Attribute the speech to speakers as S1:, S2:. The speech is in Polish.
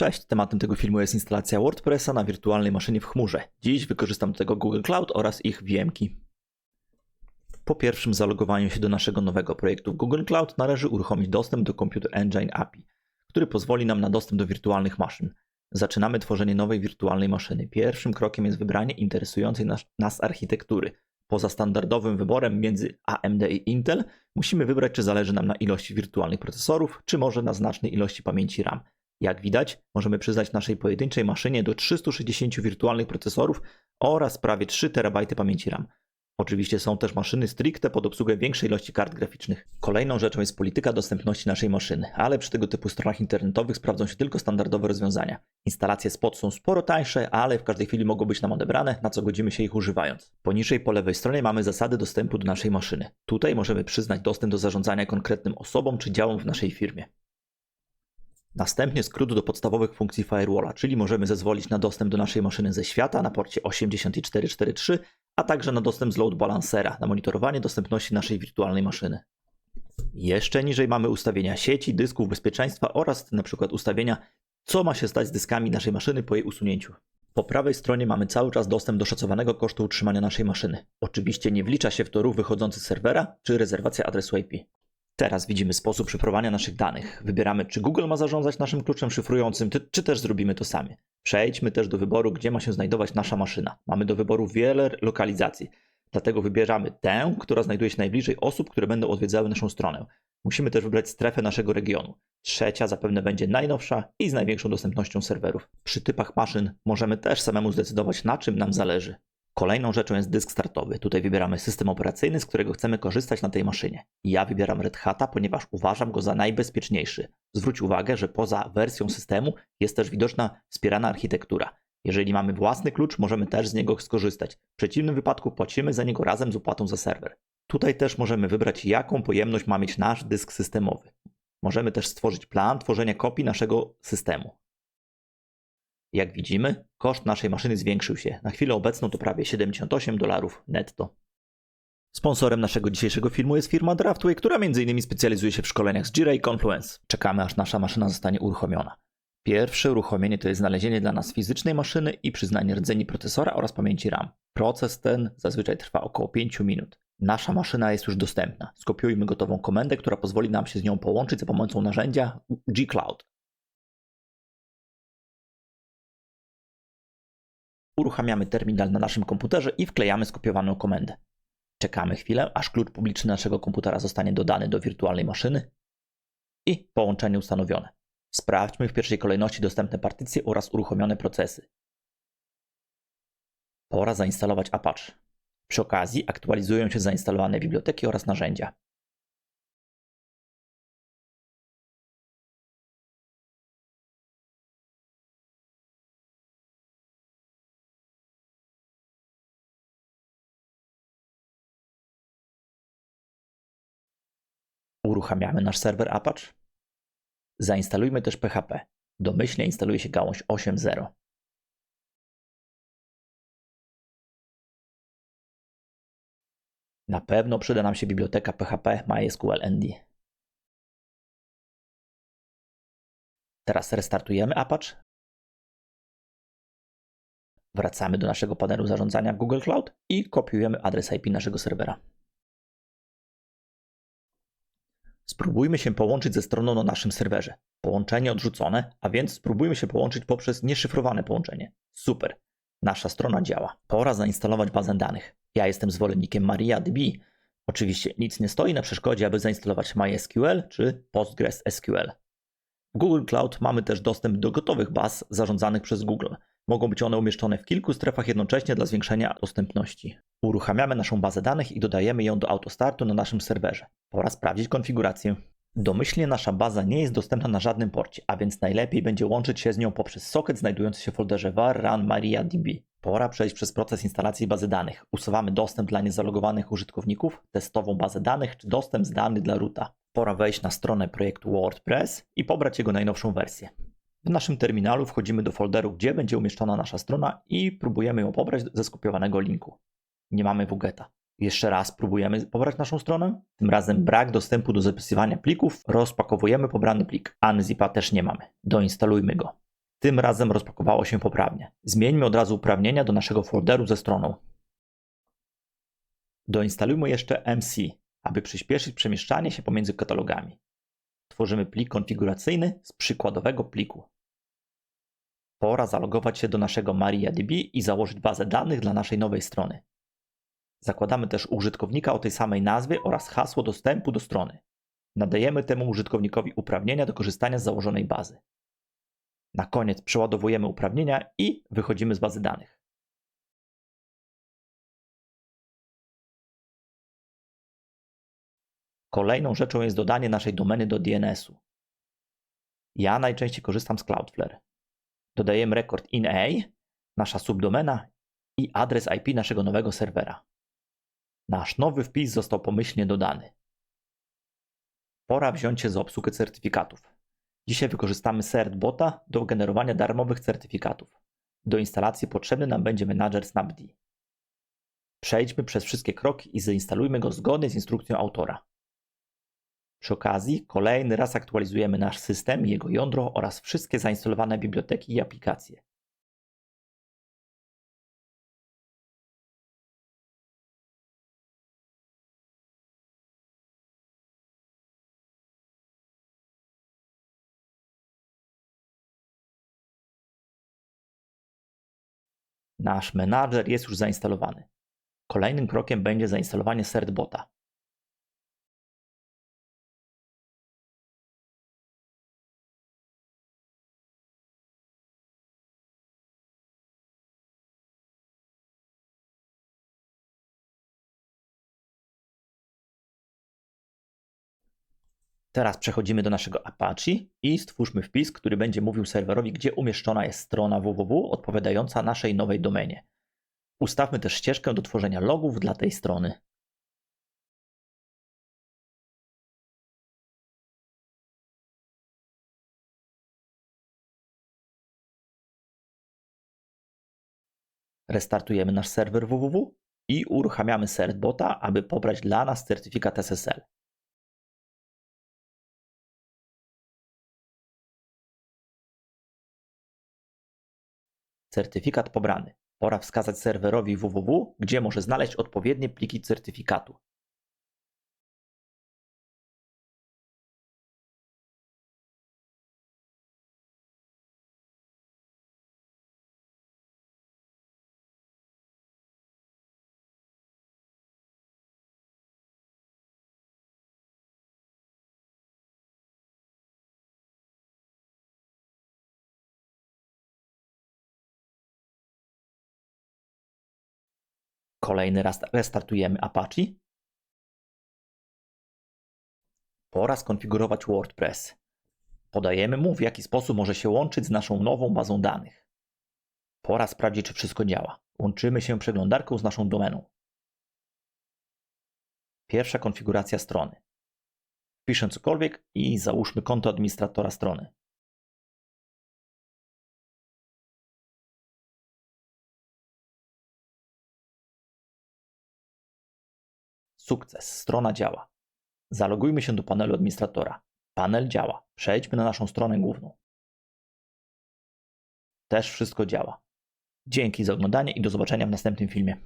S1: Cześć, tematem tego filmu jest instalacja WordPressa na wirtualnej maszynie w chmurze. Dziś wykorzystam do tego Google Cloud oraz ich VM-ki. Po pierwszym zalogowaniu się do naszego nowego projektu w Google Cloud należy uruchomić dostęp do Computer Engine API, który pozwoli nam na dostęp do wirtualnych maszyn. Zaczynamy tworzenie nowej wirtualnej maszyny. Pierwszym krokiem jest wybranie interesującej nas architektury. Poza standardowym wyborem między AMD i Intel musimy wybrać, czy zależy nam na ilości wirtualnych procesorów, czy może na znacznej ilości pamięci RAM. Jak widać, możemy przyznać naszej pojedynczej maszynie do 360 wirtualnych procesorów oraz prawie 3 TB pamięci RAM. Oczywiście są też maszyny stricte pod obsługę większej ilości kart graficznych. Kolejną rzeczą jest polityka dostępności naszej maszyny, ale przy tego typu stronach internetowych sprawdzą się tylko standardowe rozwiązania. Instalacje spod są sporo tańsze, ale w każdej chwili mogą być nam odebrane, na co godzimy się ich używając. Poniżej po lewej stronie mamy zasady dostępu do naszej maszyny. Tutaj możemy przyznać dostęp do zarządzania konkretnym osobom czy działom w naszej firmie. Następnie skrót do podstawowych funkcji firewalla, czyli możemy zezwolić na dostęp do naszej maszyny ze świata na porcie 8443, a także na dostęp z load balancera, na monitorowanie dostępności naszej wirtualnej maszyny. Jeszcze niżej mamy ustawienia sieci, dysków, bezpieczeństwa oraz np. ustawienia, co ma się stać z dyskami naszej maszyny po jej usunięciu. Po prawej stronie mamy cały czas dostęp do szacowanego kosztu utrzymania naszej maszyny. Oczywiście nie wlicza się w to ruch wychodzący z serwera czy rezerwacja adresu IP. Teraz widzimy sposób szyfrowania naszych danych. Wybieramy, czy Google ma zarządzać naszym kluczem szyfrującym, czy też zrobimy to sami. Przejdźmy też do wyboru, gdzie ma się znajdować nasza maszyna. Mamy do wyboru wiele lokalizacji, dlatego wybieramy tę, która znajduje się najbliżej osób, które będą odwiedzały naszą stronę. Musimy też wybrać strefę naszego regionu. Trzecia zapewne będzie najnowsza i z największą dostępnością serwerów. Przy typach maszyn możemy też samemu zdecydować, na czym nam zależy. Kolejną rzeczą jest dysk startowy. Tutaj wybieramy system operacyjny, z którego chcemy korzystać na tej maszynie. Ja wybieram Red Hata, ponieważ uważam go za najbezpieczniejszy. Zwróć uwagę, że poza wersją systemu jest też widoczna wspierana architektura. Jeżeli mamy własny klucz, możemy też z niego skorzystać. W przeciwnym wypadku płacimy za niego razem z opłatą za serwer. Tutaj też możemy wybrać, jaką pojemność ma mieć nasz dysk systemowy. Możemy też stworzyć plan tworzenia kopii naszego systemu. Jak widzimy, koszt naszej maszyny zwiększył się. Na chwilę obecną to prawie $78 netto. Sponsorem naszego dzisiejszego filmu jest firma Draftway, która m.in. specjalizuje się w szkoleniach z Jira i Confluence. Czekamy, aż nasza maszyna zostanie uruchomiona. Pierwsze uruchomienie to jest znalezienie dla nas fizycznej maszyny i przyznanie rdzeni procesora oraz pamięci RAM. Proces ten zazwyczaj trwa około 5 minut. Nasza maszyna jest już dostępna. Skopiujmy gotową komendę, która pozwoli nam się z nią połączyć za pomocą narzędzia G-Cloud. Uruchamiamy terminal na naszym komputerze i wklejamy skopiowaną komendę. Czekamy chwilę, aż klucz publiczny naszego komputera zostanie dodany do wirtualnej maszyny i połączenie ustanowione. Sprawdźmy w pierwszej kolejności dostępne partycje oraz uruchomione procesy. Pora zainstalować Apache. Przy okazji aktualizują się zainstalowane biblioteki oraz narzędzia. Uruchamiamy nasz serwer Apache. Zainstalujmy też PHP. Domyślnie instaluje się gałąź 8.0. Na pewno przyda nam się biblioteka PHP MySQL-ND. Teraz restartujemy Apache. Wracamy do naszego panelu zarządzania w Google Cloud i kopiujemy adres IP naszego serwera. Spróbujmy się połączyć ze stroną na naszym serwerze. Połączenie odrzucone, a więc spróbujmy się połączyć poprzez nieszyfrowane połączenie. Super! Nasza strona działa. Pora zainstalować bazę danych. Ja jestem zwolennikiem MariaDB. Oczywiście nic nie stoi na przeszkodzie, aby zainstalować MySQL czy PostgreSQL. W Google Cloud mamy też dostęp do gotowych baz zarządzanych przez Google. Mogą być one umieszczone w kilku strefach jednocześnie dla zwiększenia dostępności. Uruchamiamy naszą bazę danych i dodajemy ją do autostartu na naszym serwerze. Pora sprawdzić konfigurację. Domyślnie nasza baza nie jest dostępna na żadnym porcie, a więc najlepiej będzie łączyć się z nią poprzez socket znajdujący się w folderze var run MariaDB. Pora przejść przez proces instalacji bazy danych. Usuwamy dostęp dla niezalogowanych użytkowników, testową bazę danych czy dostęp zdalny dla roota. Pora wejść na stronę projektu WordPress i pobrać jego najnowszą wersję. W naszym terminalu wchodzimy do folderu, gdzie będzie umieszczona nasza strona i próbujemy ją pobrać ze skopiowanego linku. Nie mamy wgeta. Jeszcze raz próbujemy pobrać naszą stronę. Tym razem brak dostępu do zapisywania plików. Rozpakowujemy pobrany plik. Unzipa też nie mamy. Doinstalujmy go. Tym razem rozpakowało się poprawnie. Zmieńmy od razu uprawnienia do naszego folderu ze stroną. Doinstalujmy jeszcze MC, aby przyspieszyć przemieszczanie się pomiędzy katalogami. Tworzymy plik konfiguracyjny z przykładowego pliku. Pora zalogować się do naszego MariaDB i założyć bazę danych dla naszej nowej strony. Zakładamy też użytkownika o tej samej nazwie oraz hasło dostępu do strony. Nadajemy temu użytkownikowi uprawnienia do korzystania z założonej bazy. Na koniec przeładowujemy uprawnienia i wychodzimy z bazy danych. Kolejną rzeczą jest dodanie naszej domeny do DNS-u. Ja najczęściej korzystam z Cloudflare. Dodajemy rekord INA, nasza subdomena i adres IP naszego nowego serwera. Nasz nowy wpis został pomyślnie dodany. Pora wziąć się za obsługę certyfikatów. Dzisiaj wykorzystamy CertBota do generowania darmowych certyfikatów. Do instalacji potrzebny nam będzie menadżer Snapd. Przejdźmy przez wszystkie kroki i zainstalujmy go zgodnie z instrukcją autora. Przy okazji kolejny raz aktualizujemy nasz system i jego jądro oraz wszystkie zainstalowane biblioteki i aplikacje. Nasz menadżer jest już zainstalowany. Kolejnym krokiem będzie zainstalowanie CertBota. Teraz przechodzimy do naszego Apache i stwórzmy wpis, który będzie mówił serwerowi, gdzie umieszczona jest strona www odpowiadająca naszej nowej domenie. Ustawmy też ścieżkę do tworzenia logów dla tej strony. Restartujemy nasz serwer www i uruchamiamy CertBota, aby pobrać dla nas certyfikat SSL. Certyfikat pobrany. Pora wskazać serwerowi www, gdzie może znaleźć odpowiednie pliki certyfikatu. Kolejny raz restartujemy Apache. Pora skonfigurować WordPress. Podajemy mu, w jaki sposób może się łączyć z naszą nową bazą danych. Pora sprawdzić, czy wszystko działa. Łączymy się przeglądarką z naszą domeną. Pierwsza konfiguracja strony. Wpiszę cokolwiek i załóżmy konto administratora strony. Sukces, strona działa. Zalogujmy się do panelu administratora. Panel działa. Przejdźmy na naszą stronę główną. Też wszystko działa. Dzięki za oglądanie i do zobaczenia w następnym filmie.